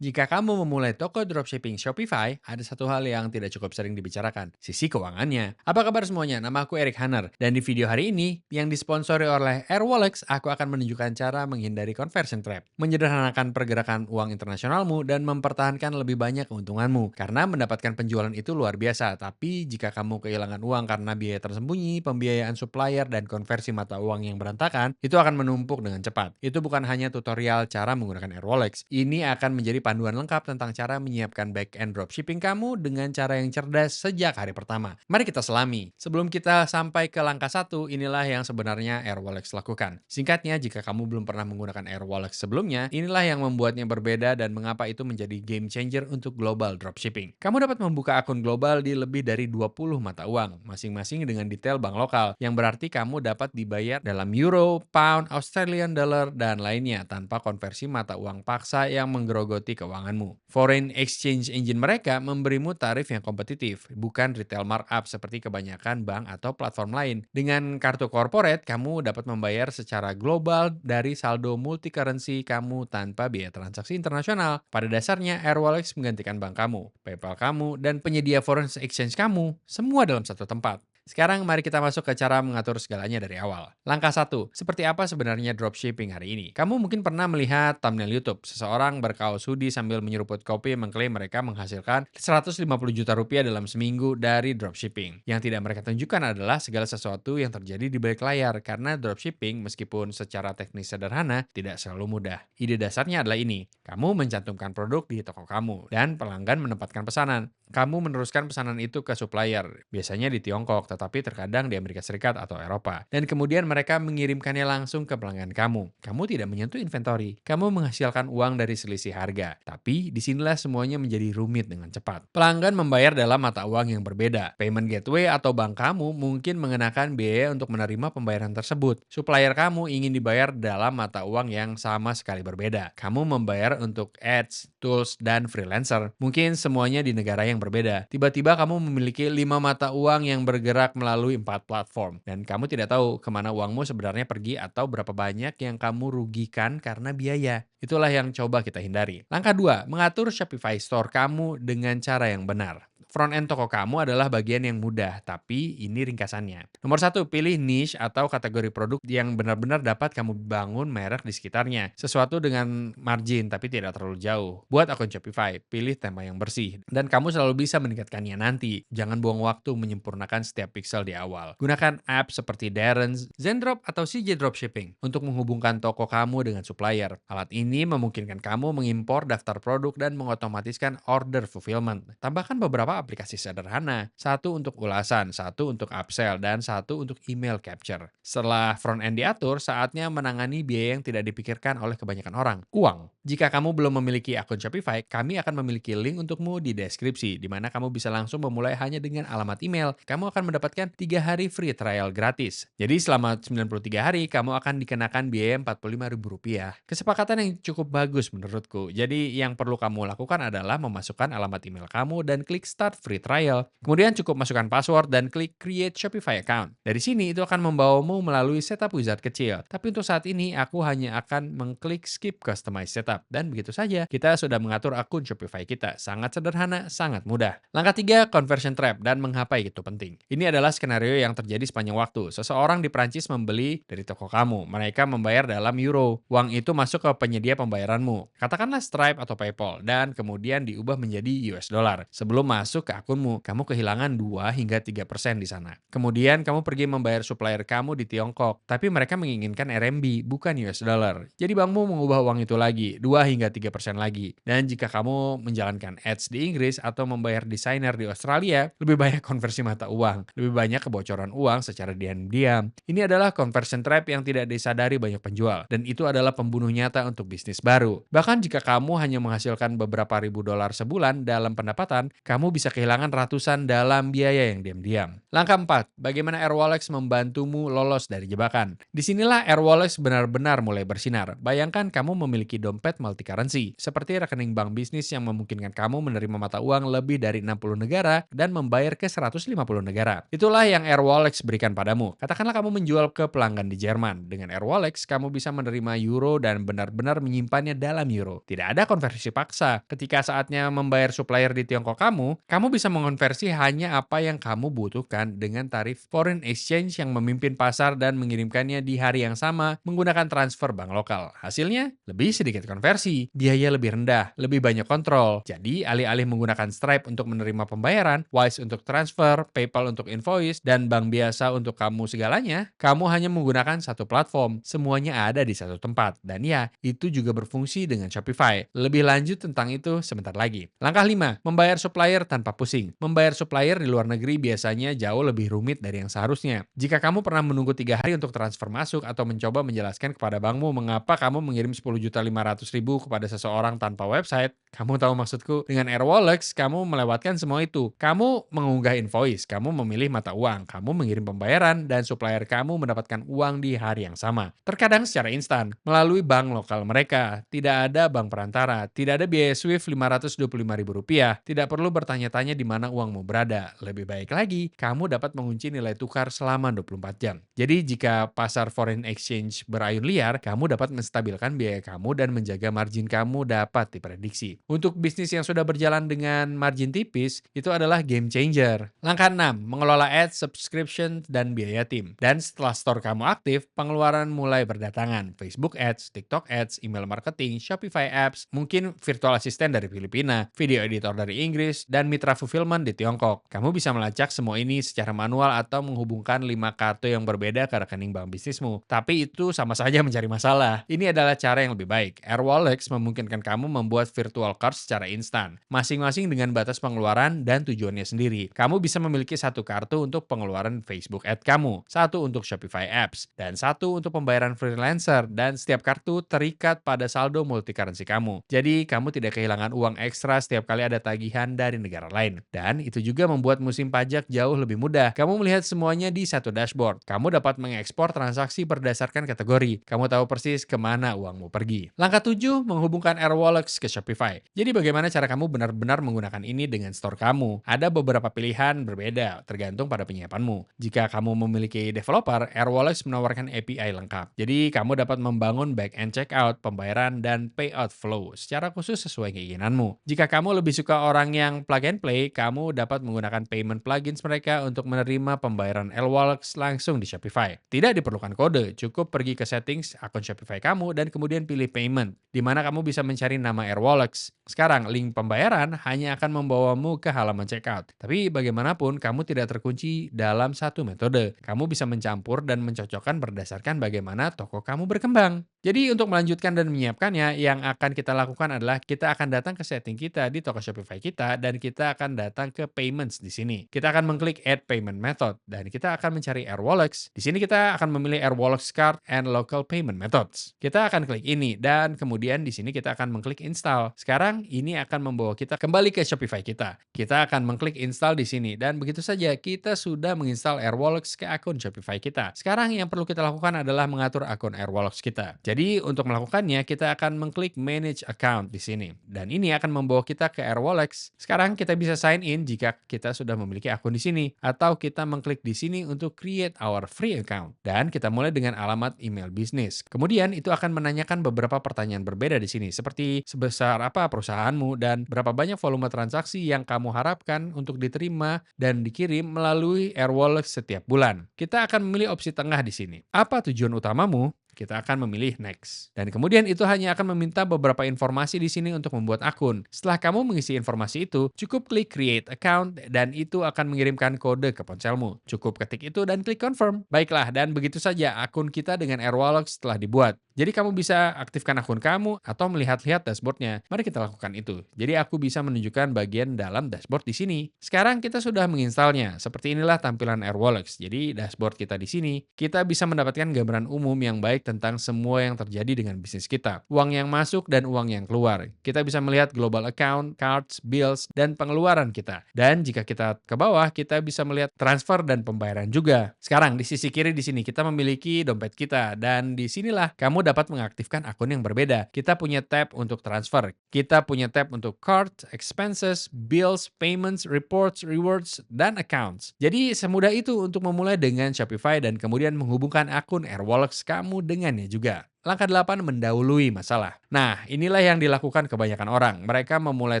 Jika kamu memulai toko dropshipping Shopify, ada satu hal yang tidak cukup sering dibicarakan, sisi keuangannya. Apa kabar semuanya? Nama aku Eric Hanner, dan di video hari ini, yang disponsori oleh Airwallex, aku akan menunjukkan cara menghindari conversion trap, menyederhanakan pergerakan uang internasionalmu, dan mempertahankan lebih banyak keuntunganmu. Karena mendapatkan penjualan itu luar biasa, tapi jika kamu kehilangan uang karena biaya tersembunyi, pembiayaan supplier, dan konversi mata uang yang berantakan, itu akan menumpuk dengan cepat. Itu bukan hanya tutorial cara menggunakan Airwallex, ini akan menjadi panduan lengkap tentang cara menyiapkan back-end dropshipping kamu dengan cara yang cerdas sejak hari pertama. Mari kita selami. Sebelum kita sampai ke langkah satu, inilah yang sebenarnya Airwallex lakukan. Singkatnya, jika kamu belum pernah menggunakan Airwallex sebelumnya, inilah yang membuatnya berbeda dan mengapa itu menjadi game changer untuk global dropshipping. Kamu dapat membuka akun global di lebih dari 20 mata uang, masing-masing dengan detail bank lokal, yang berarti kamu dapat dibayar dalam euro, pound, Australian dollar, dan lainnya tanpa konversi mata uang paksa yang menggerogoti keuanganmu. Foreign exchange engine mereka memberimu tarif yang kompetitif, bukan retail markup seperti kebanyakan bank atau platform lain. Dengan kartu corporate, kamu dapat membayar secara global dari saldo multi currency kamu tanpa biaya transaksi internasional. Pada dasarnya, Airwallex menggantikan bank kamu, PayPal kamu, dan penyedia foreign exchange kamu, semua dalam satu tempat. Sekarang mari kita masuk ke cara mengatur segalanya dari awal. Langkah satu, seperti apa sebenarnya dropshipping hari ini? Kamu mungkin pernah melihat thumbnail YouTube, seseorang berkaos hoodie sambil menyeruput kopi mengklaim mereka menghasilkan 150 juta rupiah dalam seminggu dari dropshipping. Yang tidak mereka tunjukkan adalah segala sesuatu yang terjadi di balik layar, karena dropshipping meskipun secara teknis sederhana, tidak selalu mudah. Ide dasarnya adalah ini, kamu mencantumkan produk di toko kamu, dan pelanggan menempatkan pesanan. Kamu meneruskan pesanan itu ke supplier, biasanya di Tiongkok, tetapi terkadang di Amerika Serikat atau Eropa. Dan kemudian mereka mengirimkannya langsung ke pelanggan kamu. Kamu tidak menyentuh inventory, kamu menghasilkan uang dari selisih harga. Tapi disinilah semuanya menjadi rumit dengan cepat. Pelanggan membayar dalam mata uang yang berbeda. Payment gateway atau bank kamu mungkin mengenakan biaya untuk menerima pembayaran tersebut. Supplier kamu ingin dibayar dalam mata uang yang sama sekali berbeda. Kamu membayar untuk ads, tools, dan freelancer. Mungkin semuanya di negara yang berbeda. Tiba-tiba kamu memiliki 5 mata uang yang bergerak melalui 4 platform. Dan kamu tidak tahu kemana uangmu sebenarnya pergi atau berapa banyak yang kamu rugikan karena biaya. Itulah yang coba kita hindari. Langkah 2, mengatur Shopify Store kamu dengan cara yang benar. Front-end toko kamu adalah bagian yang mudah, tapi ini ringkasannya. Nomor satu, pilih niche atau kategori produk yang benar-benar dapat kamu bangun merek di sekitarnya. Sesuatu dengan margin, tapi tidak terlalu jauh. Buat akun Shopify, pilih tema yang bersih. Dan kamu selalu bisa meningkatkannya nanti. Jangan buang waktu menyempurnakan setiap pixel di awal. Gunakan apps seperti Darren's, Zendrop, atau CJ Dropshipping untuk menghubungkan toko kamu dengan supplier. Alat ini memungkinkan kamu mengimpor daftar produk dan mengotomatiskan order fulfillment. Tambahkan beberapa aplikasi sederhana, satu untuk ulasan, satu untuk upsell, dan satu untuk email capture. Setelah front-end diatur, saatnya menangani biaya yang tidak dipikirkan oleh kebanyakan orang, uang. Jika kamu belum memiliki akun Shopify, kami akan memiliki link untukmu di deskripsi, di mana kamu bisa langsung memulai hanya dengan alamat email. Kamu akan mendapatkan 3 hari free trial gratis. Jadi selama 93 hari, kamu akan dikenakan biaya Rp45.000. Kesepakatan yang cukup bagus menurutku. Jadi yang perlu kamu lakukan adalah memasukkan alamat email kamu dan klik start free trial. Kemudian cukup masukkan password dan klik create Shopify account. Dari sini itu akan membawamu melalui setup wizard kecil. Tapi untuk saat ini aku hanya akan mengklik skip customize setup. Dan begitu saja, kita sudah mengatur akun Shopify kita. Sangat sederhana, sangat mudah. Langkah 3, conversion trap dan mengapa itu penting. Ini adalah skenario yang terjadi sepanjang waktu. Seseorang di Prancis membeli dari toko kamu. Mereka membayar dalam euro. Uang itu masuk ke penyedia pembayaranmu. Katakanlah Stripe atau PayPal. Dan kemudian diubah menjadi US dollar. Sebelum masuk ke akunmu, kamu kehilangan 2 hingga 3% di sana. Kemudian kamu pergi membayar supplier kamu di Tiongkok, tapi mereka menginginkan RMB, bukan US dollar. Jadi bankmu mengubah uang itu lagi, 2 hingga 3% lagi. Dan jika kamu menjalankan ads di Inggris atau membayar desainer di Australia, lebih banyak konversi mata uang, lebih banyak kebocoran uang secara diam-diam. Ini adalah conversion trap yang tidak disadari banyak penjual, dan itu adalah pembunuh nyata untuk bisnis baru. Bahkan jika kamu hanya menghasilkan beberapa ribu dolar sebulan dalam pendapatan, kamu bisa kehilangan ratusan dalam biaya yang diam-diam. Langkah 4, bagaimana Airwallex membantumu lolos dari jebakan. Disinilah Airwallex benar-benar mulai bersinar. Bayangkan kamu memiliki dompet dompet multi-currency, seperti rekening bank bisnis yang memungkinkan kamu menerima mata uang lebih dari 60 negara dan membayar ke 150 negara. Itulah yang Airwallex berikan padamu. Katakanlah kamu menjual ke pelanggan di Jerman. Dengan Airwallex, kamu bisa menerima euro dan benar-benar menyimpannya dalam euro. Tidak ada konversi paksa. Ketika saatnya membayar supplier di Tiongkok kamu bisa mengonversi hanya apa yang kamu butuhkan dengan tarif foreign exchange yang memimpin pasar dan mengirimkannya di hari yang sama menggunakan transfer bank lokal. Hasilnya, lebih sedikit konversi, biaya lebih rendah, lebih banyak kontrol. Jadi, alih-alih menggunakan Stripe untuk menerima pembayaran, Wise untuk transfer, PayPal untuk invoice, dan bank biasa untuk kamu segalanya, kamu hanya menggunakan satu platform. Semuanya ada di satu tempat. Dan ya, itu juga berfungsi dengan Shopify. Lebih lanjut tentang itu sebentar lagi. Langkah 5, membayar supplier tanpa pusing. Membayar supplier di luar negeri biasanya jauh lebih rumit dari yang seharusnya. Jika kamu pernah menunggu 3 hari untuk transfer masuk atau mencoba menjelaskan kepada bankmu mengapa kamu mengirim 10.500.000 kepada seseorang tanpa website, kamu tahu maksudku? Dengan Airwallex, kamu melewatkan semua itu. Kamu mengunggah invoice, kamu memilih mata uang, kamu mengirim pembayaran, dan supplier kamu mendapatkan uang di hari yang sama. Terkadang secara instan, melalui bank lokal mereka. Tidak ada bank perantara, tidak ada biaya SWIFT Rp525.000, tidak perlu bertanya-tanya di mana uangmu berada. Lebih baik lagi, kamu dapat mengunci nilai tukar selama 24 jam. Jadi jika pasar foreign exchange berayun liar, kamu dapat menstabilkan biaya kamu dan menjaga margin kamu dapat diprediksi. Untuk bisnis yang sudah berjalan dengan margin tipis, itu adalah game changer. Langkah 6, mengelola ads, subscription, dan biaya tim. Dan setelah store kamu aktif, pengeluaran mulai berdatangan. Facebook Ads, TikTok Ads, email marketing, Shopify Apps, mungkin virtual assistant dari Filipina, video editor dari Inggris, dan mitra fulfillment di Tiongkok. Kamu bisa melacak semua ini secara manual atau menghubungkan 5 kartu yang berbeda ke rekening bank bisnismu. Tapi itu sama saja mencari masalah. Ini adalah cara yang lebih baik. Airwallex memungkinkan kamu membuat virtual card secara instan, masing-masing dengan batas pengeluaran dan tujuannya sendiri. Kamu bisa memiliki satu kartu untuk pengeluaran Facebook Ad kamu, satu untuk Shopify Apps, dan satu untuk pembayaran freelancer, dan setiap kartu terikat pada saldo multi-currency kamu. Jadi, kamu tidak kehilangan uang ekstra setiap kali ada tagihan dari negara lain. Dan itu juga membuat musim pajak jauh lebih mudah. Kamu melihat semuanya di satu dashboard. Kamu dapat mengekspor transaksi berdasarkan kategori. Kamu tahu persis kemana uangmu pergi. Langkah 7, menghubungkan Airwallex ke Shopify. Jadi bagaimana cara kamu benar-benar menggunakan ini dengan store kamu? Ada beberapa pilihan berbeda, tergantung pada penyiapanmu. Jika kamu memiliki developer, Airwallex menawarkan API lengkap. Jadi kamu dapat membangun back-end checkout, pembayaran, dan payout flow secara khusus sesuai keinginanmu. Jika kamu lebih suka orang yang plug and play, kamu dapat menggunakan payment plugins mereka untuk menerima pembayaran Airwallex langsung di Shopify. Tidak diperlukan kode, cukup pergi ke settings akun Shopify kamu dan kemudian pilih payment, di mana kamu bisa mencari nama Airwallex. Sekarang, link pembayaran hanya akan membawamu ke halaman checkout. Tapi bagaimanapun, kamu tidak terkunci dalam satu metode. Kamu bisa mencampur dan mencocokkan berdasarkan bagaimana toko kamu berkembang. Jadi untuk melanjutkan dan menyiapkannya, yang akan kita lakukan adalah kita akan datang ke setting kita di toko Shopify kita dan kita akan datang ke payments di sini. Kita akan mengklik add payment method dan kita akan mencari Airwallex. Di sini kita akan memilih Airwallex card and local payment methods. Kita akan klik ini dan kemudian di sini kita akan mengklik install. Sekarang ini akan membawa kita kembali ke Shopify kita. Kita akan mengklik install di sini dan begitu saja kita sudah menginstal Airwallex ke akun Shopify kita. Sekarang yang perlu kita lakukan adalah mengatur akun Airwallex kita. Jadi untuk melakukannya kita akan mengklik manage account di sini dan ini akan membawa kita ke Airwallex. Sekarang kita bisa sign in jika kita sudah memiliki akun di sini atau kita mengklik di sini untuk create our free account dan kita mulai dengan alamat email bisnis. Kemudian itu akan menanyakan beberapa pertanyaan berbeda di sini seperti sebesar apa perusahaanmu dan berapa banyak volume transaksi yang kamu harapkan untuk diterima dan dikirim melalui Airwallex setiap bulan. Kita akan memilih opsi tengah di sini. Apa tujuan utamamu? Kita akan memilih next. Dan kemudian itu hanya akan meminta beberapa informasi di sini untuk membuat akun. Setelah kamu mengisi informasi itu, cukup klik create account dan itu akan mengirimkan kode ke ponselmu. Cukup ketik itu dan klik confirm. Baiklah, dan begitu saja akun kita dengan Airwallex telah dibuat. Jadi kamu bisa aktifkan akun kamu atau melihat-lihat dashboardnya. Mari kita lakukan itu. Jadi aku bisa menunjukkan bagian dalam dashboard di sini. Sekarang kita sudah menginstalnya. Seperti inilah tampilan Airwallex. Jadi dashboard kita di sini, kita bisa mendapatkan gambaran umum yang baik tentang semua yang terjadi dengan bisnis kita. Uang yang masuk dan uang yang keluar. Kita bisa melihat global account, cards, bills, dan pengeluaran kita. Dan jika kita ke bawah, kita bisa melihat transfer dan pembayaran juga. Sekarang di sisi kiri di sini kita memiliki dompet kita dan di sinilah kamu dapat mengaktifkan akun yang berbeda. Kita punya tab untuk transfer. Kita punya tab untuk card, expenses, bills, payments, reports, rewards, dan accounts. Jadi semudah itu untuk memulai dengan Shopify dan kemudian menghubungkan akun Airwallex kamu dengannya juga. Langkah 8, mendahului masalah. Nah, inilah yang dilakukan kebanyakan orang. Mereka memulai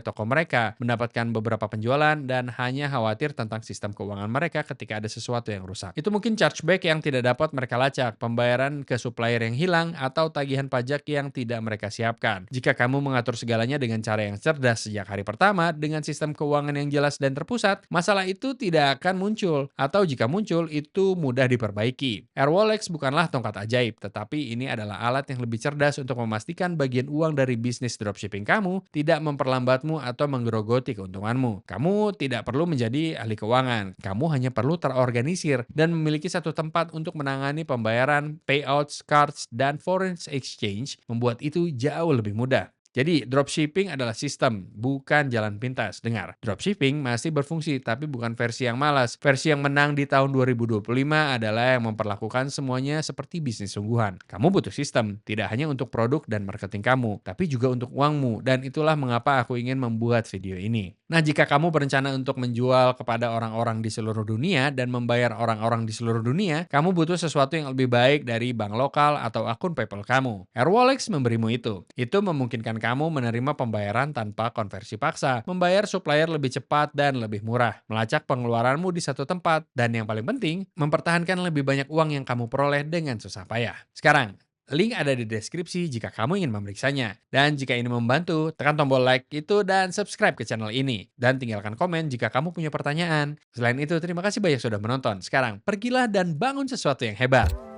toko mereka, mendapatkan beberapa penjualan, dan hanya khawatir tentang sistem keuangan mereka ketika ada sesuatu yang rusak. Itu mungkin chargeback yang tidak dapat mereka lacak, pembayaran ke supplier yang hilang, atau tagihan pajak yang tidak mereka siapkan. Jika kamu mengatur segalanya dengan cara yang cerdas sejak hari pertama, dengan sistem keuangan yang jelas dan terpusat, masalah itu tidak akan muncul. Atau jika muncul, itu mudah diperbaiki. Airwallex bukanlah tongkat ajaib, tetapi ini adalah alat yang lebih cerdas untuk memastikan bagian uang dari bisnis dropshipping kamu tidak memperlambatmu atau menggerogoti keuntunganmu. Kamu tidak perlu menjadi ahli keuangan. Kamu hanya perlu terorganisir dan memiliki satu tempat untuk menangani pembayaran, payouts, cards, dan foreign exchange membuat itu jauh lebih mudah. Jadi, dropshipping adalah sistem, bukan jalan pintas. Dengar, dropshipping masih berfungsi, tapi bukan versi yang malas. Versi yang menang di tahun 2025 adalah yang memperlakukan semuanya seperti bisnis sungguhan. Kamu butuh sistem, tidak hanya untuk produk dan marketing kamu, tapi juga untuk uangmu. Dan itulah mengapa aku ingin membuat video ini. Nah, jika kamu berencana untuk menjual kepada orang-orang di seluruh dunia dan membayar orang-orang di seluruh dunia, kamu butuh sesuatu yang lebih baik dari bank lokal atau akun PayPal kamu. Airwallex memberimu itu. Itu memungkinkan kamu menerima pembayaran tanpa konversi paksa, membayar supplier lebih cepat dan lebih murah, melacak pengeluaranmu di satu tempat, dan yang paling penting, mempertahankan lebih banyak uang yang kamu peroleh dengan susah payah. Sekarang, link ada di deskripsi jika kamu ingin memeriksanya. Dan jika ini membantu, tekan tombol like itu dan subscribe ke channel ini. Dan tinggalkan komen jika kamu punya pertanyaan. Selain itu, terima kasih banyak sudah menonton. Sekarang, pergilah dan bangun sesuatu yang hebat.